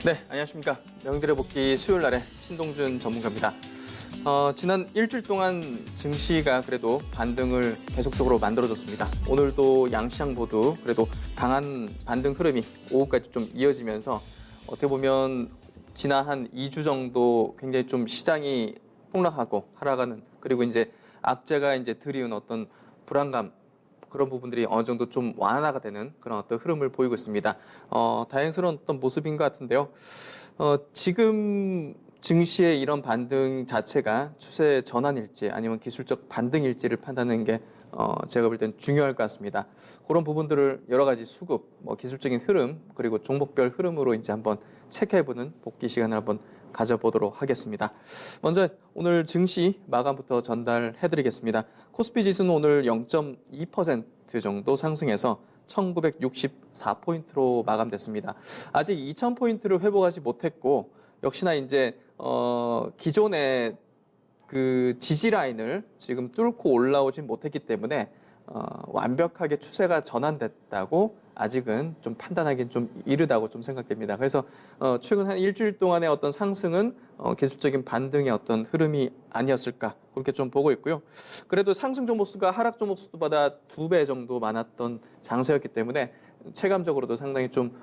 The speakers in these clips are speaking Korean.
네, 안녕하십니까. 명들의 복귀 수요일 날에 신동준 전문가입니다. 지난 일주일 동안 증시가 그래도 반등을 계속적으로 만들어줬습니다. 오늘도 양시장 모두 그래도 강한 반등 흐름이 오후까지 좀 이어지면서 어떻게 보면 지난 한 2주 정도 굉장히 좀 시장이 폭락하고 하락하는, 그리고 이제 악재가 이제 들이운 어떤 불안감, 그런 부분들이 어느 정도 좀 완화가 되는 그런 어떤 흐름을 보이고 있습니다. 다행스러운 어떤 모습인 것 같은데요. 지금 증시의 이런 반등 자체가 추세 전환일지 아니면 기술적 반등일지를 판단하는 게 제가 볼 땐 중요할 것 같습니다. 그런 부분들을 여러 가지 수급, 기술적인 흐름, 그리고 종목별 흐름으로 이제 한번 체크해보는 복귀 시간을 한번 가져보도록 하겠습니다. 먼저 오늘 증시 마감부터 전달해드리겠습니다. 코스피 지수는 오늘 0.2% 정도 상승해서 1964포인트로 마감됐습니다. 아직 2000포인트를 회복하지 못했고, 역시나 이제 기존의 그 지지 라인을 지금 뚫고 올라오진 못했기 때문에 완벽하게 추세가 전환됐다고 아직은 좀 판단하기는 좀 이르다고 좀 생각됩니다. 그래서 최근 한 일주일 동안의 어떤 상승은 기술적인 반등의 어떤 흐름이 아니었을까, 그렇게 좀 보고 있고요. 그래도 상승 종목수가 하락 종목수보다 2배 정도 많았던 장세였기 때문에 체감적으로도 상당히 좀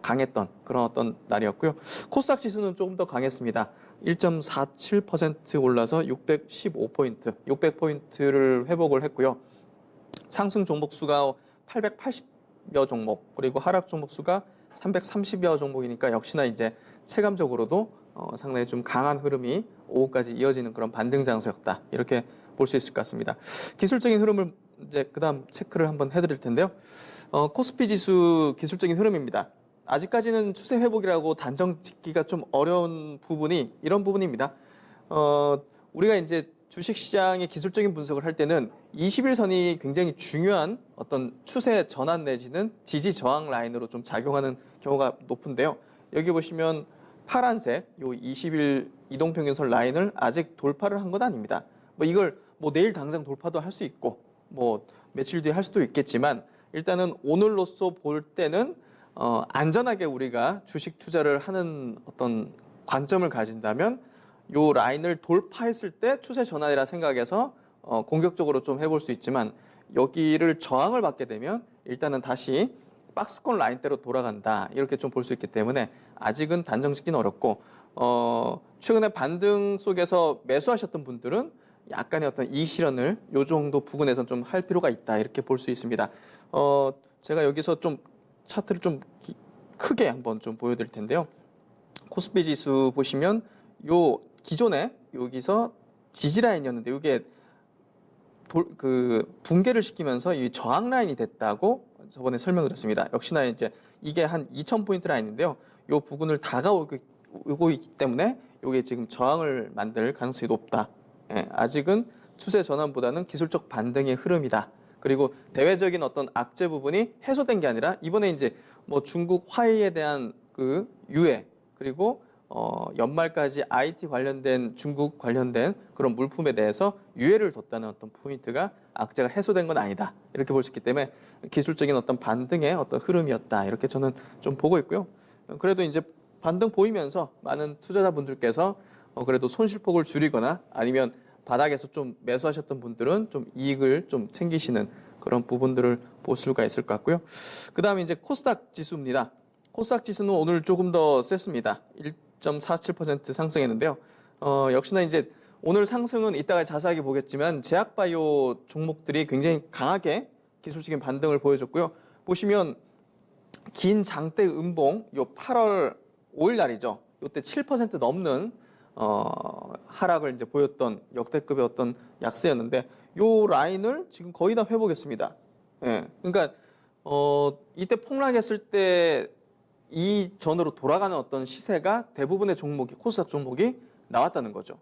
강했던 그런 어떤 날이었고요. 코스닥 지수는 조금 더 강했습니다. 1.47% 올라서 615포인트, 600포인트를 회복을 했고요. 상승 종목 수가 880여 종목, 그리고 하락 종목 수가 330여 종목이니까 역시나 이제 체감적으로도 상당히 좀 강한 흐름이 오후까지 이어지는 그런 반등 장세였다, 이렇게 볼 수 있을 것 같습니다. 기술적인 흐름을 이제 그다음 체크를 한번 해드릴 텐데요. 코스피 지수 기술적인 흐름입니다. 아직까지는 추세 회복이라고 단정 짓기가 좀 어려운 부분이 이런 부분입니다. 우리가 이제 주식시장의 기술적인 분석을 할 때는 21선이 굉장히 중요한 어떤 추세 전환 내지는 지지 저항 라인으로 좀 작용하는 경우가 높은데요. 여기 보시면 파란색 요 20일 이동평균선 라인을 아직 돌파를 한 건 아닙니다. 이걸 내일 당장 돌파도 할 수 있고 며칠 뒤에 할 수도 있겠지만, 일단은 오늘로서 볼 때는 안전하게 우리가 주식 투자를 하는 어떤 관점을 가진다면 요 라인을 돌파했을 때 추세 전환이라 생각해서 공격적으로 좀 해볼 수 있지만, 여기를 저항을 받게 되면 일단은 다시 박스권 라인대로 돌아간다, 이렇게 좀 볼 수 있기 때문에 아직은 단정 짓기는 어렵고, 최근에 반등 속에서 매수하셨던 분들은 약간의 어떤 이익 실현을 요 정도 부근에서 좀 할 필요가 있다, 이렇게 볼 수 있습니다. 제가 여기서 좀 차트를 좀 크게 한번 좀 보여드릴 텐데요. 코스피 지수 보시면 요 기존에 여기서 지지 라인이었는데 이게 붕괴를 시키면서 이 저항 라인이 됐다고 저번에 설명을 드렸습니다. 역시나 이제 이게 한 2000포인트 라인인데요. 요 부근을 다가오고 있기 때문에 이게 지금 저항을 만들 가능성이 높다. 아직은 추세 전환보다는 기술적 반등의 흐름이다. 그리고 대외적인 어떤 악재 부분이 해소된 게 아니라 이번에 이제 중국 화웨이에 대한 그 유예, 그리고 연말까지 IT 관련된 중국 관련된 그런 물품에 대해서 유예를 뒀다는 어떤 포인트가 악재가 해소된 건 아니다, 이렇게 볼 수 있기 때문에 기술적인 어떤 반등의 어떤 흐름이었다, 이렇게 저는 좀 보고 있고요. 그래도 이제 반등 보이면서 많은 투자자분들께서 그래도 손실폭을 줄이거나 아니면 바닥에서 좀 매수하셨던 분들은 좀 이익을 좀 챙기시는 그런 부분들을 볼 수가 있을 것 같고요. 그 다음에 이제 코스닥 지수입니다. 코스닥 지수는 오늘 조금 더 셌습니다. 1.47% 상승했는데요. 역시나 이제 오늘 상승은 이따가 자세하게 보겠지만 제약바이오 종목들이 굉장히 강하게 기술적인 반등을 보여줬고요. 보시면 긴 장대 음봉 요 8월 5일 날이죠. 요때 7% 넘는 하락을 이제 보였던 역대급의 어떤 약세였는데 요 라인을 지금 거의 다 회복했습니다. 그러니까 이때 폭락했을 때 이 전으로 돌아가는 어떤 시세가 대부분의 종목이 코스닥 종목이 나왔다는 거죠.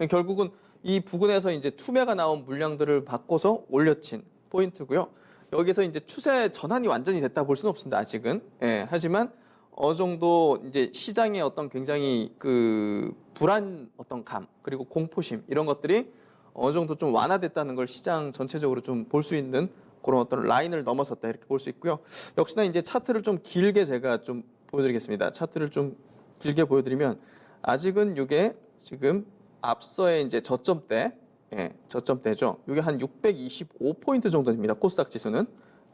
결국은 이 부근에서 이제 투매가 나온 물량들을 바꿔서 올려친 포인트고요. 여기서 이제 추세 전환이 완전히 됐다 볼 수는 없습니다, 아직은. 하지만 어느 정도 이제 시장의 어떤 굉장히 그 불안 어떤 감, 그리고 공포심, 이런 것들이 어느 정도 좀 완화됐다는 걸 시장 전체적으로 좀 볼 수 있는 그런 어떤 라인을 넘어섰다, 이렇게 볼 수 있고요. 역시나 이제 차트를 좀 길게 제가 좀 보여드리겠습니다. 차트를 좀 길게 보여드리면 아직은 이게 지금 앞서의 이제 저점대, 예, 저점대죠. 이게 한 625포인트 정도 됩니다. 코스닥 지수는.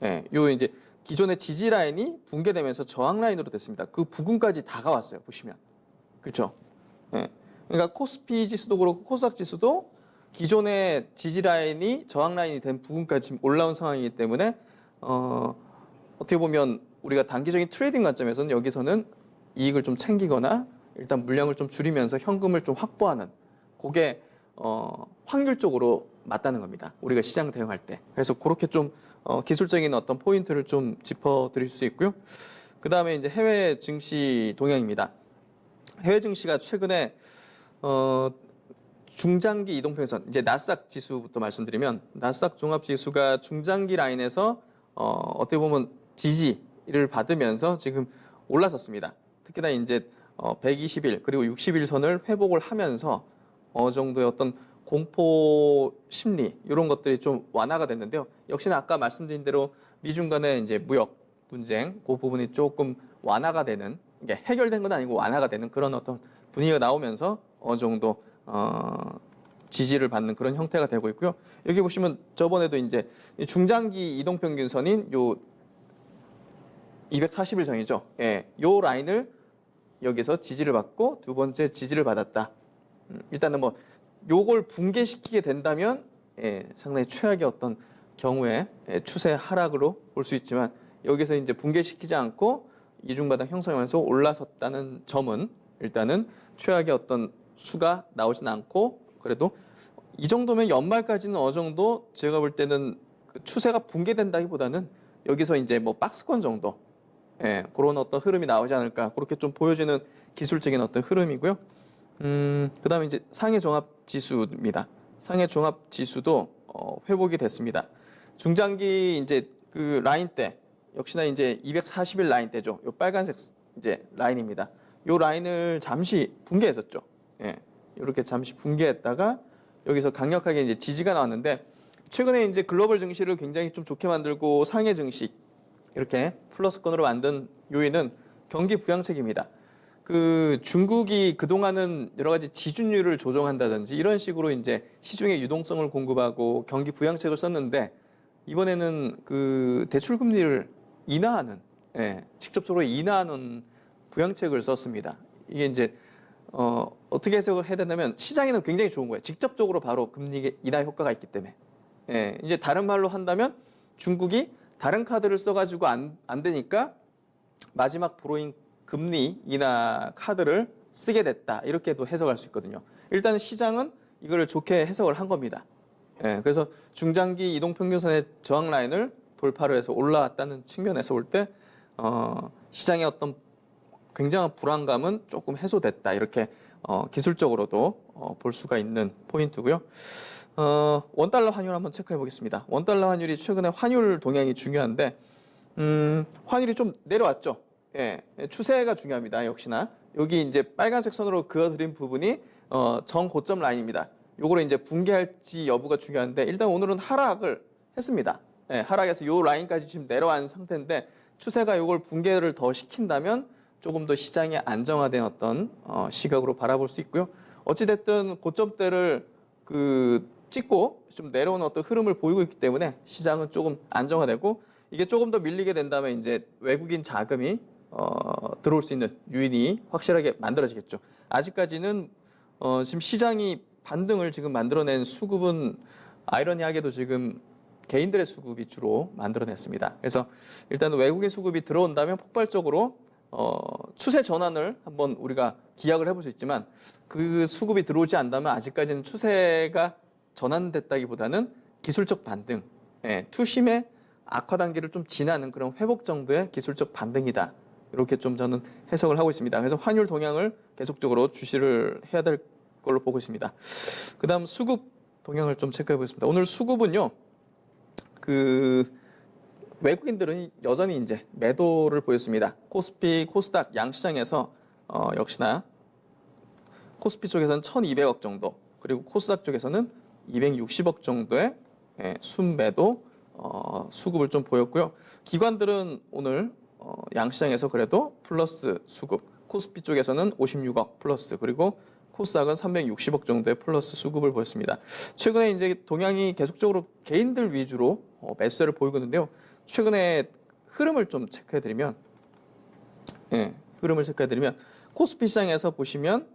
예, 요 이제 기존의 지지 라인이 붕괴되면서 저항 라인으로 됐습니다. 그 부근까지 다가왔어요. 보시면. 그렇죠? 예. 그러니까 코스피 지수도 그렇고 코스닥 지수도 기존의 지지 라인이 저항 라인이 된 부분까지 지금 올라온 상황이기 때문에 어떻게 보면 우리가 단기적인 트레이딩 관점에서는 여기서는 이익을 좀 챙기거나 일단 물량을 좀 줄이면서 현금을 좀 확보하는 그게 확률적으로 맞다는 겁니다. 우리가 시장 대응할 때. 그래서 그렇게 좀 기술적인 어떤 포인트를 좀 짚어드릴 수 있고요. 그 다음에 이제 해외 증시 동향입니다. 해외 증시가 최근에 중장기 이동평선, 이제 나스닥 지수부터 말씀드리면 나스닥 종합 지수가 중장기 라인에서 어떻게 보면 지지를 받으면서 지금 올라섰습니다. 특히나 이제 120일 그리고 60일 선을 회복을 하면서 어느 정도의 어떤 공포 심리 이런 것들이 좀 완화가 됐는데요. 역시나 아까 말씀드린 대로 미중 간의 이제 무역 분쟁 그 부분이 조금 완화가 되는, 이게 해결된 건 아니고 완화가 되는 그런 어떤 분위기가 나오면서 어느 정도 지지를 받는 그런 형태가 되고 있고요. 여기 보시면 저번에도 이제 중장기 이동평균선인 요 240일 선이죠. 예, 요 라인을 여기서 지지를 받고 두 번째 지지를 받았다. 일단은 뭐 요걸 붕괴시키게 된다면 상당히 최악의 어떤 경우에 추세 하락으로 볼 수 있지만 여기서 이제 붕괴시키지 않고 이중바닥 형성하면서 올라섰다는 점은 일단은 최악의 어떤 수가 나오진 않고 그래도 이 정도면 연말까지는 어느 정도 제가 볼 때는 그 추세가 붕괴된다기보다는 여기서 이제 뭐 박스권 정도 그런 어떤 흐름이 나오지 않을까 그렇게 좀 보여지는 기술적인 어떤 흐름이고요. 그다음에 이제 상해 종합 지수입니다. 상해 종합 지수도 회복이 됐습니다. 중장기 이제 그 라인 때 역시나 이제 240일 라인 때죠. 요 빨간색 이제 라인입니다. 요 라인을 잠시 붕괴했었죠. 예. 이렇게 잠시 붕괴했다가 여기서 강력하게 이제 지지가 나왔는데 최근에 이제 글로벌 증시를 굉장히 좀 좋게 만들고 상해 증시 이렇게 플러스권으로 만든 요인은 경기 부양책입니다. 그 중국이 그동안은 여러 가지 지준율을 조정한다든지 이런 식으로 이제 시중에 유동성을 공급하고 경기 부양책을 썼는데 이번에는 그 대출 금리를 인하하는 직접적으로 인하하는 부양책을 썼습니다. 이게 이제 어떻게 해석을 해야 되냐면 시장에는 굉장히 좋은 거예요. 직접적으로 바로 금리 인하 효과가 있기 때문에. 이제 다른 말로 한다면 중국이 다른 카드를 써가지고 안 되니까 마지막 보로잉 금리 인하 카드를 쓰게 됐다. 이렇게도 해석할 수 있거든요. 일단 시장은 이거를 좋게 해석을 한 겁니다. 그래서 중장기 이동평균선의 저항 라인을 돌파를 해서 올라왔다는 측면에서 볼 때 시장의 어떤 굉장한 불안감은 조금 해소됐다. 이렇게 기술적으로도 볼 수가 있는 포인트고요. 원달러 환율 한번 체크해 보겠습니다. 원달러 환율이 최근에 환율 동향이 중요한데 환율이 좀 내려왔죠. 추세가 중요합니다. 역시나 여기 이제 빨간색 선으로 그어드린 부분이 정고점 라인입니다. 요거를 이제 붕괴할지 여부가 중요한데 일단 오늘은 하락을 했습니다. 하락해서 요 라인까지 지금 내려간 상태인데 추세가 요걸 붕괴를 더 시킨다면 조금 더 시장이 안정화된 어떤 시각으로 바라볼 수 있고요. 어찌됐든 고점대를 찍고 좀 내려오는 어떤 흐름을 보이고 있기 때문에 시장은 조금 안정화되고 이게 조금 더 밀리게 된다면 이제 외국인 자금이 들어올 수 있는 유인이 확실하게 만들어지겠죠. 아직까지는 지금 시장이 반등을 지금 만들어낸 수급은 아이러니하게도 지금 개인들의 수급이 주로 만들어냈습니다. 그래서 일단 외국인 수급이 들어온다면 폭발적으로 추세 전환을 한번 우리가 기약을 해볼 수 있지만 그 수급이 들어오지 않다면 아직까지는 추세가 전환됐다기보다는 기술적 반등, 투심의 악화 단계를 좀 지나는 그런 회복 정도의 기술적 반등이다. 이렇게 좀 저는 해석을 하고 있습니다. 그래서 환율 동향을 계속적으로 주시를 해야 될 걸로 보고 있습니다. 그다음 수급 동향을 좀 체크해 보겠습니다. 오늘 수급은요, 외국인들은 여전히 이제 매도를 보였습니다. 코스피, 코스닥 양시장에서 역시나 코스피 쪽에서는 1,200억 정도, 그리고 코스닥 쪽에서는 260억 정도의 순매도 수급을 좀 보였고요. 기관들은 오늘 양시장에서 그래도 플러스 수급, 코스피 쪽에서는 56억 플러스, 그리고 코스닥은 360억 정도의 플러스 수급을 보였습니다. 최근에 이제 동향이 계속적으로 개인들 위주로 매수세를 보이고 있는데요. 최근에 흐름을 좀 체크해드리면, 흐름을 체크해드리면 코스피 시장에서 보시면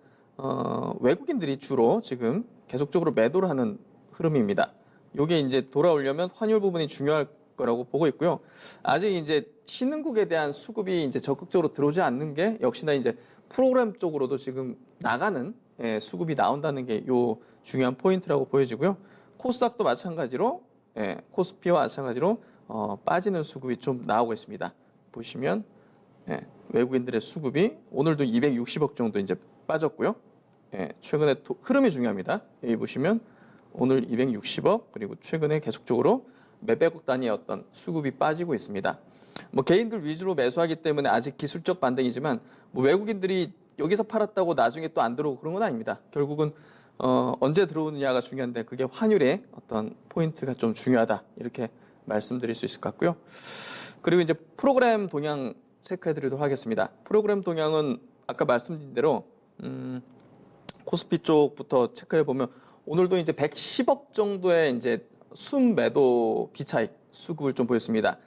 외국인들이 주로 지금 계속적으로 매도를 하는 흐름입니다. 이게 이제 돌아오려면 환율 부분이 중요할 거라고 보고 있고요. 아직 이제 신흥국에 대한 수급이 이제 적극적으로 들어오지 않는 게 역시나 이제 프로그램 쪽으로도 지금 나가는 수급이 나온다는 게 요 중요한 포인트라고 보여지고요. 코스닥도 마찬가지로 코스피와 마찬가지로 빠지는 수급이 좀 나오고 있습니다. 보시면 외국인들의 수급이 오늘도 260억 정도 이제 빠졌고요. 최근에 흐름이 중요합니다. 여기 보시면 오늘 260억, 그리고 최근에 계속적으로 몇백억 단위의 어떤 수급이 빠지고 있습니다. 뭐 개인들 위주로 매수하기 때문에 아직 기술적 반등이지만 뭐 외국인들이 여기서 팔았다고 나중에 또 안 들어오고 그런 건 아닙니다. 결국은 언제 들어오느냐가 중요한데 그게 환율의 어떤 포인트가 좀 중요하다, 이렇게 말씀드릴 수 있을 것 같고요. 그리고 이제 프로그램 동향 체크해 드리도록 하겠습니다. 프로그램 동향은 아까 말씀드린 대로 코스피 쪽부터 체크해 보면 오늘도 이제 110억 정도의 이제 순매도 비차익 수급을 좀 보였습니다.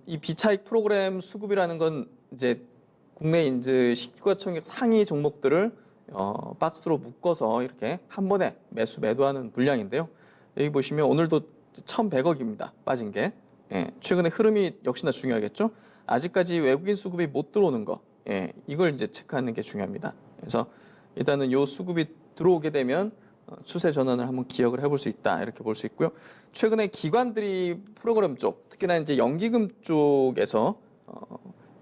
이 비차익 프로그램 수급이라는 건 이제 국내 이제 시가총액 상위 종목들을 박스로 묶어서 이렇게 한 번에 매도하는 물량인데요. 여기 보시면 오늘도 1,100억입니다. 빠진 게. 최근에 흐름이 역시나 중요하겠죠. 아직까지 외국인 수급이 못 들어오는 거, 이걸 이제 체크하는 게 중요합니다. 그래서 일단은 요 수급이 들어오게 되면 추세 전환을 한번 기억을 해볼 수 있다, 이렇게 볼 수 있고요. 최근에 기관들이 프로그램 쪽, 특히나 이제 연기금 쪽에서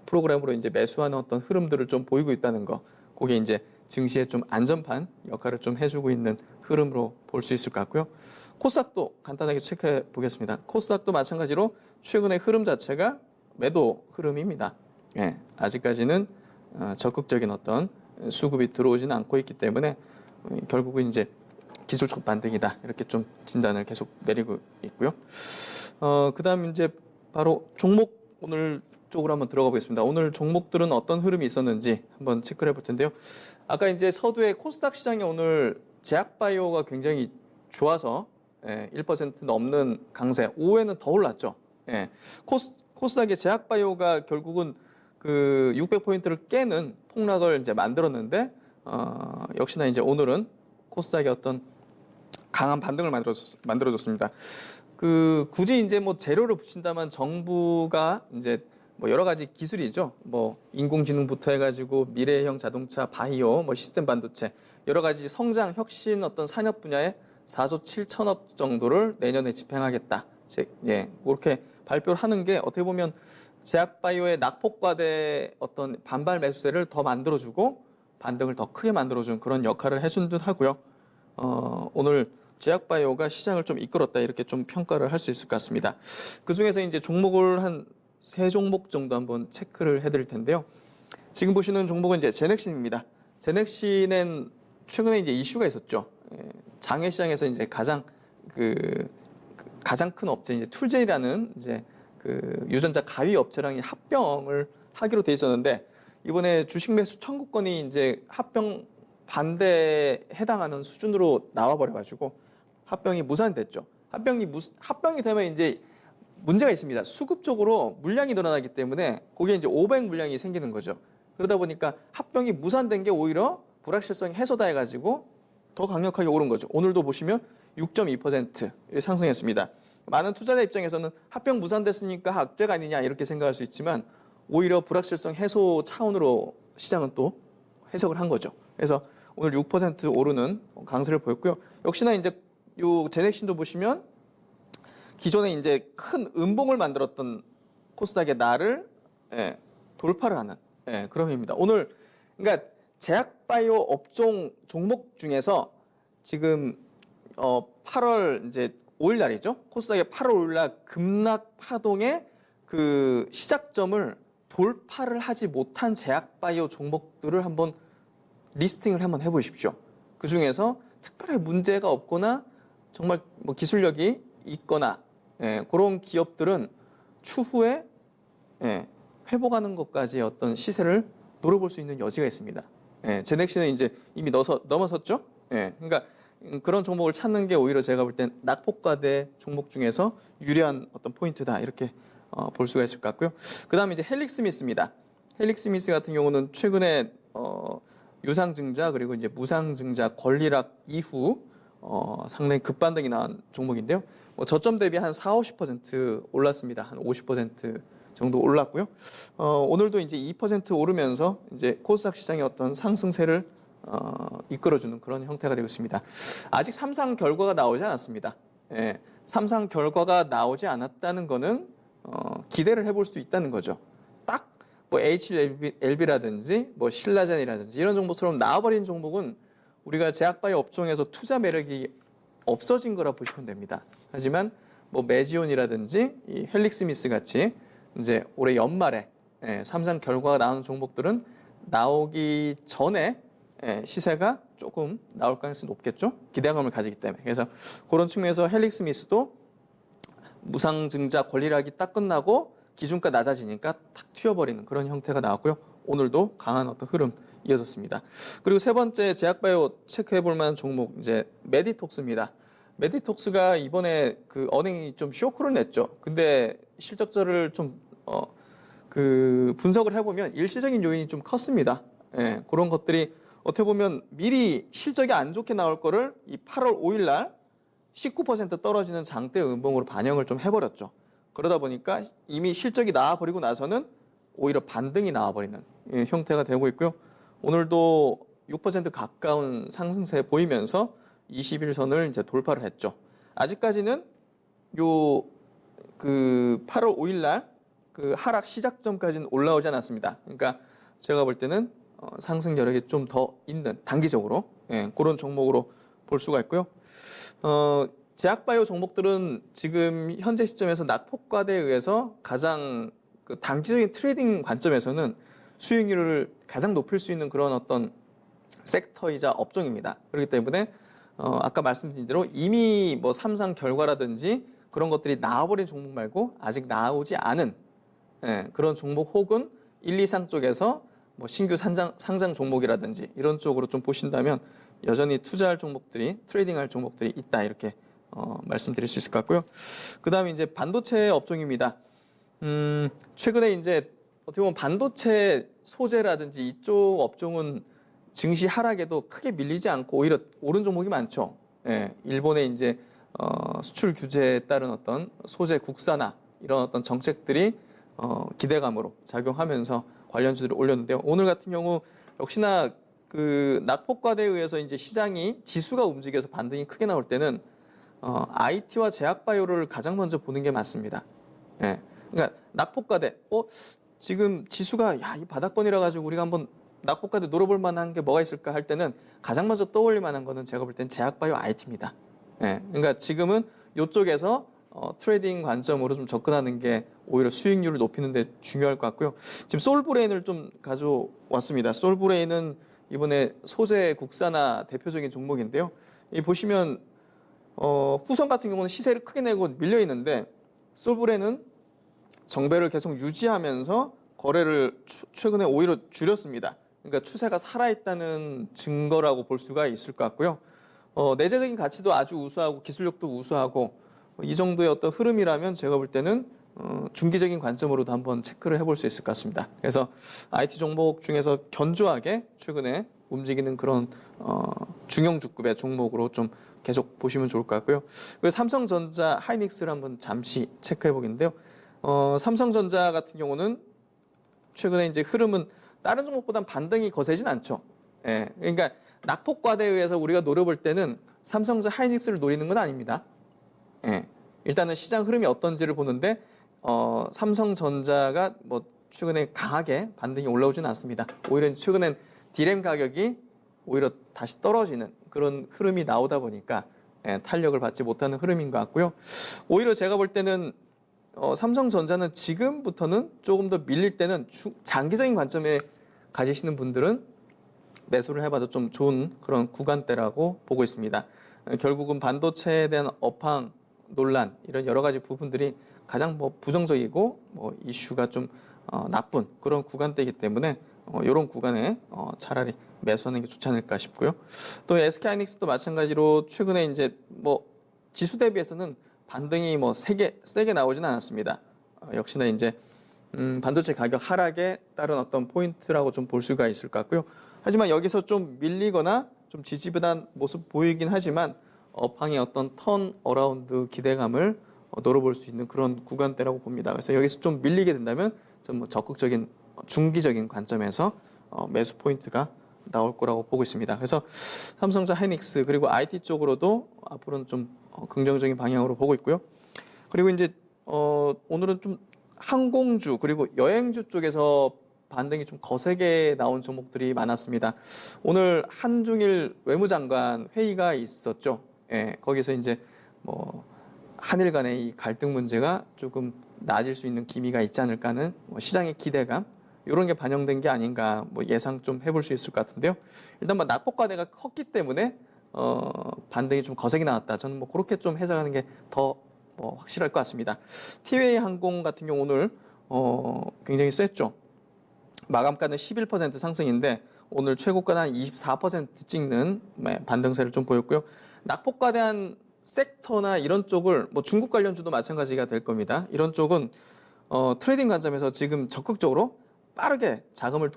프로그램으로 이제 매수하는 어떤 흐름들을 좀 보이고 있다는 거, 그게 이제 증시에 좀 안전판 역할을 좀 해주고 있는 흐름으로 볼 수 있을 것 같고요. 코스닥도 간단하게 체크해 보겠습니다. 코스닥도 마찬가지로 최근의 흐름 자체가 매도 흐름입니다. 아직까지는 적극적인 어떤 수급이 들어오지는 않고 있기 때문에 결국은 이제 기술적 반등이다, 이렇게 좀 진단을 계속 내리고 있고요. 그다음 이제 바로 종목 오늘 쪽으로 한번 들어가 보겠습니다. 오늘 종목들은 어떤 흐름이 있었는지 한번 체크를 해볼 텐데요. 아까 이제 서두에 코스닥 시장이 오늘 제약바이오가 굉장히 좋아서 1% 넘는 강세, 오후에는 더 올랐죠. 코스닥의 제약바이오가 결국은 그 600포인트를 깨는 폭락을 이제 만들었는데 역시나 이제 오늘은 코스닥의 어떤 강한 반등을 만들어줬습니다. 그 굳이 이제 뭐 재료를 붙인다면 정부가 이제 뭐 여러 가지 기술이죠. 뭐 인공지능부터 해가지고 미래형 자동차, 바이오, 뭐 시스템 반도체, 여러 가지 성장, 혁신 어떤 산업 분야에 4조 7천억 정도를 내년에 집행하겠다. 그렇게 발표를 하는 게 어떻게 보면 제약바이오의 낙폭과대 어떤 반발 매수세를 더 만들어주고 반등을 더 크게 만들어준 그런 역할을 해준 듯 하고요. 오늘 제약바이오가 시장을 좀 이끌었다, 이렇게 좀 평가를 할 수 있을 것 같습니다. 그 중에서 이제 종목을 한 3종목 정도 한번 체크를 해드릴 텐데요. 지금 보시는 종목은 이제 제넥신입니다. 제넥신은 최근에 이제 이슈가 있었죠. 장외 시장에서 이제 가장 큰 업체 이제 툴제이라는 이제 그 유전자 가위 업체랑 합병을 하기로 돼 있었는데 이번에 주식 매수 청구권이 이제 합병 반대에 해당하는 수준으로 나와버려가지고 합병이 무산됐죠. 합병이 되면 이제 문제가 있습니다. 수급적으로 물량이 늘어나기 때문에 거기에 이제 500 물량이 생기는 거죠. 그러다 보니까 합병이 무산된 게 오히려 불확실성이 해소다 해가지고 더 강력하게 오른 거죠. 오늘도 보시면 6.2% 상승했습니다. 많은 투자자 입장에서는 합병 무산됐으니까 악재가 아니냐, 이렇게 생각할 수 있지만 오히려 불확실성 해소 차원으로 시장은 또 해석을 한 거죠. 그래서 오늘 6% 오르는 강세를 보였고요. 역시나 이제 요 제넥신도 보시면 기존에 이제 큰 음봉을 만들었던 코스닥의 날을 돌파를 하는 그런 흐름입니다. 오늘 그러니까 제약바이오 업종 종목 중에서 지금 8월 이제 5일 날이죠. 코스닥의 8월 5일 날 급락 파동의 그 시작점을 돌파를 하지 못한 제약바이오 종목들을 한번 리스팅을 한번 해보십시오. 그 중에서 특별히 문제가 없거나 정말 뭐 기술력이 있거나 그런 기업들은 추후에 회복하는 것까지 어떤 시세를 노려볼 수 있는 여지가 있습니다. 예, 제넥시는 이제 이미 넘어섰죠. 예, 그러니까 그런 종목을 찾는 게 오히려 제가 볼 땐 낙폭과대 종목 중에서 유리한 어떤 포인트다 이렇게 볼 수가 있을 것 같고요. 그다음에 이제 헬릭스미스입니다. 헬릭스미스 같은 경우는 최근에 유상증자 그리고 이제 무상증자 권리락 이후 상당히 급반등이 나온 종목인데요. 뭐 저점 대비 한 40~50% 올랐습니다. 한 50% 정도 올랐고요. 오늘도 이제 2% 오르면서 이제 코스닥 시장의 어떤 상승세를 이끌어주는 그런 형태가 되고 있습니다. 아직 삼상 결과가 나오지 않았습니다. 예, 삼상 결과가 나오지 않았다는 거는 기대를 해볼 수 있다는 거죠. 딱 뭐 HLB라든지 뭐 신라젠이라든지 이런 종목처럼 나와버린 종목은 우리가 제약바이오 업종에서 투자 매력이 없어진 거라 보시면 됩니다. 하지만 뭐 메지온이라든지 이 헬릭스미스 같이 이제 올해 연말에 삼상 결과가 나오는 종목들은 나오기 전에 시세가 조금 나올 가능성이 높겠죠. 기대감을 가지기 때문에. 그래서 그런 측면에서 헬릭스미스도 무상증자 권리락이 딱 끝나고 기준가 낮아지니까 탁 튀어버리는 그런 형태가 나왔고요. 오늘도 강한 어떤 흐름 이어졌습니다. 그리고 세 번째 제약바이오 체크해볼 만한 종목 이제 메디톡스입니다. 메디톡스가 이번에 그 어닝이 좀 쇼크를 냈죠. 근데 실적자를 좀 그 분석을 해보면 일시적인 요인이 좀 컸습니다. 예, 그런 것들이 어떻게 보면 미리 실적이 안 좋게 나올 거를 이 8월 5일 날 19% 떨어지는 장대 음봉으로 반영을 좀 해버렸죠. 그러다 보니까 이미 실적이 나와버리고 나서는 오히려 반등이 나와버리는 형태가 되고 있고요. 오늘도 6% 가까운 상승세 보이면서 21선을 이제 돌파를 했죠. 아직까지는 요 그 8월 5일 날 그 하락 시작점까지는 올라오지 않았습니다. 그러니까 제가 볼 때는 상승 여력이 좀 더 있는 단기적으로 그런 종목으로 볼 수가 있고요. 제약바이오 종목들은 지금 현재 시점에서 낙폭과대에 의해서 가장 그 단기적인 트레이딩 관점에서는 수익률을 가장 높일 수 있는 그런 어떤 섹터이자 업종입니다. 그렇기 때문에 아까 말씀드린 대로 이미 뭐 삼상 결과라든지 그런 것들이 나와버린 종목 말고 아직 나오지 않은 그런 종목 혹은 1, 2상 쪽에서 뭐 신규 상장 종목이라든지 이런 쪽으로 좀 보신다면 여전히 투자할 종목들이 트레이딩할 종목들이 있다 이렇게 말씀드릴 수 있을 것 같고요. 그다음에 이제 반도체 업종입니다. 최근에 이제 어떻게 보면 반도체 소재라든지 이쪽 업종은 증시 하락에도 크게 밀리지 않고 오히려 오른 종목이 많죠. 일본의 이제 수출 규제에 따른 어떤 소재 국산화 이런 어떤 정책들이 기대감으로 작용하면서 관련주들을 올렸는데요. 오늘 같은 경우 역시나 그 낙폭과대에 의해서 이제 시장이 지수가 움직여서 반등이 크게 나올 때는 IT와 제약바이오를 가장 먼저 보는 게 맞습니다. 그러니까 낙폭과대, 지금 지수가 이 바닥권이라 가지고 우리가 한번 낙폭과대 노려볼 만한 게 뭐가 있을까 할 때는 가장 먼저 떠올릴 만한 거는 제가 볼 땐 제약바이오 IT입니다. 그러니까 지금은 이쪽에서 트레이딩 관점으로 좀 접근하는 게 오히려 수익률을 높이는 데 중요할 것 같고요. 지금 솔브레인을 좀 가져왔습니다. 솔브레인은 이번에 소재 국산화 대표적인 종목인데요. 이 보시면 후성 같은 경우는 시세를 크게 내고 밀려 있는데 솔브레인은 정배를 계속 유지하면서 거래를 최근에 오히려 줄였습니다. 그러니까 추세가 살아있다는 증거라고 볼 수가 있을 것 같고요. 내재적인 가치도 아주 우수하고 기술력도 우수하고 이 정도의 어떤 흐름이라면 제가 볼 때는 중기적인 관점으로도 한번 체크를 해볼 수 있을 것 같습니다. 그래서 IT 종목 중에서 견조하게 최근에 움직이는 그런 중형주급의 종목으로 좀 계속 보시면 좋을 것 같고요. 그리고 삼성전자, 하이닉스를 한번 잠시 체크해 보겠는데요. 삼성전자 같은 경우는 최근에 이제 흐름은 다른 종목보다는 반등이 거세진 않죠. 그러니까 낙폭과대에 의해서 우리가 노려볼 때는 삼성전자, 하이닉스를 노리는 건 아닙니다. 일단은 시장 흐름이 어떤지를 보는데 삼성전자가 뭐 최근에 강하게 반등이 올라오지는 않습니다. 오히려 최근엔 디램 가격이 오히려 다시 떨어지는 그런 흐름이 나오다 보니까 탄력을 받지 못하는 흐름인 것 같고요. 오히려 제가 볼 때는 삼성전자는 지금부터는 조금 더 밀릴 때는 장기적인 관점에 가지시는 분들은 매수를 해봐도 좀 좋은 그런 구간대라고 보고 있습니다. 결국은 반도체에 대한 업황 논란 이런 여러 가지 부분들이 가장 뭐 부정적이고 뭐 이슈가 좀 나쁜 그런 구간대이기 때문에 이런 구간에 차라리 매수하는 게 좋지 않을까 싶고요. 또 SK하이닉스도 마찬가지로 최근에 이제 뭐 지수 대비해서는 반등이 뭐 세게 나오지는 않았습니다. 역시나 이제 반도체 가격 하락에 따른 어떤 포인트라고 좀 볼 수가 있을 것 같고요. 하지만 여기서 좀 밀리거나 좀 지지부진한 모습 보이긴 하지만 업황의 어떤 턴 어라운드 기대감을 노려볼 수 있는 그런 구간대라고 봅니다. 그래서 여기서 좀 밀리게 된다면 좀 뭐 적극적인 중기적인 관점에서 매수 포인트가 나올 거라고 보고 있습니다. 그래서 삼성전자, 하이닉스 그리고 IT 쪽으로도 앞으로는 좀 긍정적인 방향으로 보고 있고요. 그리고 이제 오늘은 좀 항공주 그리고 여행주 쪽에서 반등이 좀 거세게 나온 종목들이 많았습니다. 오늘 한중일 외무장관 회의가 있었죠. 예, 거기서 이제 뭐 한일 간의 이 갈등 문제가 조금 나아질 수 있는 기미가 있지 않을까 하는 시장의 기대감 이런 게 반영된 게 아닌가 뭐 예상 좀 해볼 수 있을 것 같은데요. 일단 뭐 낙폭과대가 컸기 때문에 반등이 좀 거세게 나왔다. 저는 뭐 그렇게 좀 해석하는 게 더 확실할 것 같습니다. 티웨이 항공 같은 경우 오늘 굉장히 셌죠. 마감가는 11% 상승인데 오늘 최고가는 한 24% 찍는 반등세를 좀 보였고요. 낙폭과대한 섹터나 이런 쪽을 뭐 중국 관련주도 마찬가지가 될 겁니다. 이런 쪽은 트레이딩 관점에서 지금 적극적으로 빠르게 자금을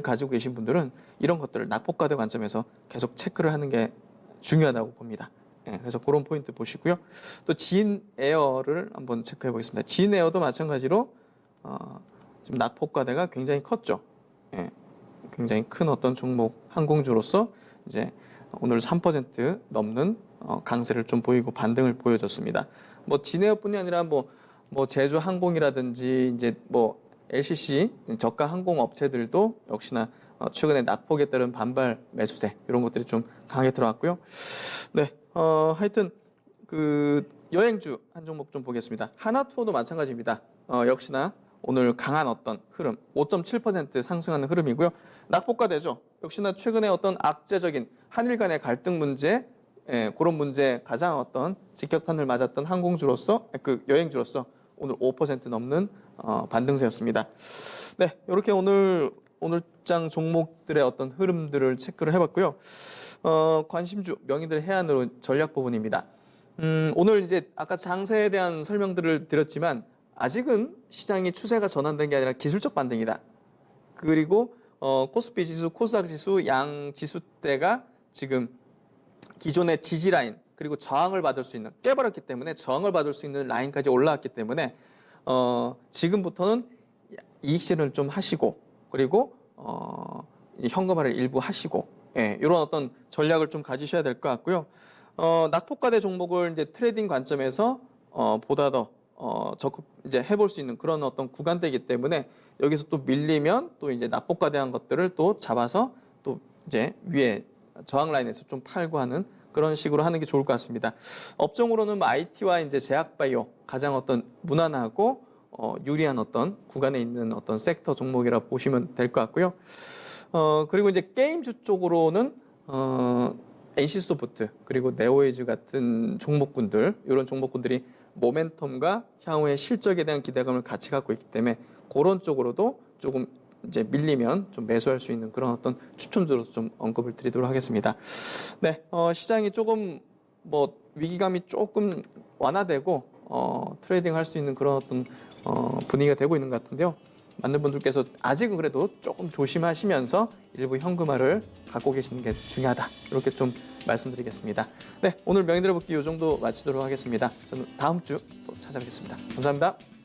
가지고 계신 분들은 이런 것들을 낙폭과대 관점에서 계속 체크를 하는 게 중요하다고 봅니다. 예, 그래서 그런 포인트 보시고요. 또 진에어를 한번 체크해 보겠습니다. 진에어도 마찬가지로 지금 낙폭과대가 굉장히 컸죠. 예, 굉장히 큰 어떤 종목 항공주로서 이제 오늘 3% 넘는 강세를 좀 보이고 반등을 보여줬습니다. 뭐 진에어뿐이 아니라 뭐 제주 항공이라든지 이제 뭐 LCC 저가 항공 업체들도 역시나 최근에 낙폭에 따른 반발 매수세 이런 것들이 좀 강하게 들어왔고요. 네, 하여튼 그 여행주 한 종목 좀 보겠습니다. 하나투어도 마찬가지입니다. 역시나 오늘 강한 어떤 흐름, 5.7% 상승하는 흐름이고요. 낙폭과대죠. 역시나 최근에 어떤 악재적인 한일 간의 갈등 문제, 그런 문제 가장 어떤 직격탄을 맞았던 항공주로서, 그 여행주로서 오늘 5% 넘는 반등세였습니다. 네, 이렇게 오늘장 종목들의 어떤 흐름들을 체크를 해봤고요. 관심주 명의들 해안으로 전략 부분입니다. 오늘 이제 아까 장세에 대한 설명들을 드렸지만 아직은 시장이 추세가 전환된 게 아니라 기술적 반등이다. 그리고 코스피 지수, 코스닥 지수 양 지수대가 지금 기존의 지지 라인 그리고 저항을 받을 수 있는 깨버렸기 때문에 저항을 받을 수 있는 라인까지 올라왔기 때문에 지금부터는 이익 실현을 좀 하시고 그리고 현금화를 일부 하시고 이런 어떤 전략을 좀 가지셔야 될 것 같고요. 낙폭과대 종목을 이제 트레이딩 관점에서 보다 더 적극 이제 해볼 수 있는 그런 어떤 구간대이기 때문에 여기서 또 밀리면 또 이제 낙폭과대한 것들을 또 잡아서 또 이제 위에 저항 라인에서 좀 팔고 하는 그런 식으로 하는 게 좋을 것 같습니다. 업종으로는 뭐 IT와 이제 제약바이오 가장 어떤 무난하고 유리한 어떤 구간에 있는 어떤 섹터 종목이라 보시면 될 것 같고요. 그리고 이제 게임주 쪽으로는 NC소프트 그리고 네오에이즈 같은 종목군들 이런 종목군들이 모멘텀과 향후의 실적에 대한 기대감을 같이 갖고 있기 때문에 그런 쪽으로도 조금 이제 밀리면 좀 매수할 수 있는 그런 어떤 추천주로서 좀 언급을 드리도록 하겠습니다. 네, 시장이 조금 뭐 위기감이 조금 완화되고 트레이딩 할 수 있는 그런 어떤 분위기가 되고 있는 것 같은데요. 많은 분들께서 아직은 그래도 조금 조심하시면서 일부 현금화를 갖고 계시는 게 중요하다. 이렇게 좀 말씀드리겠습니다. 네, 오늘 명의들의 복귀 이 정도 마치도록 하겠습니다. 저는 다음 주 또 찾아뵙겠습니다. 감사합니다.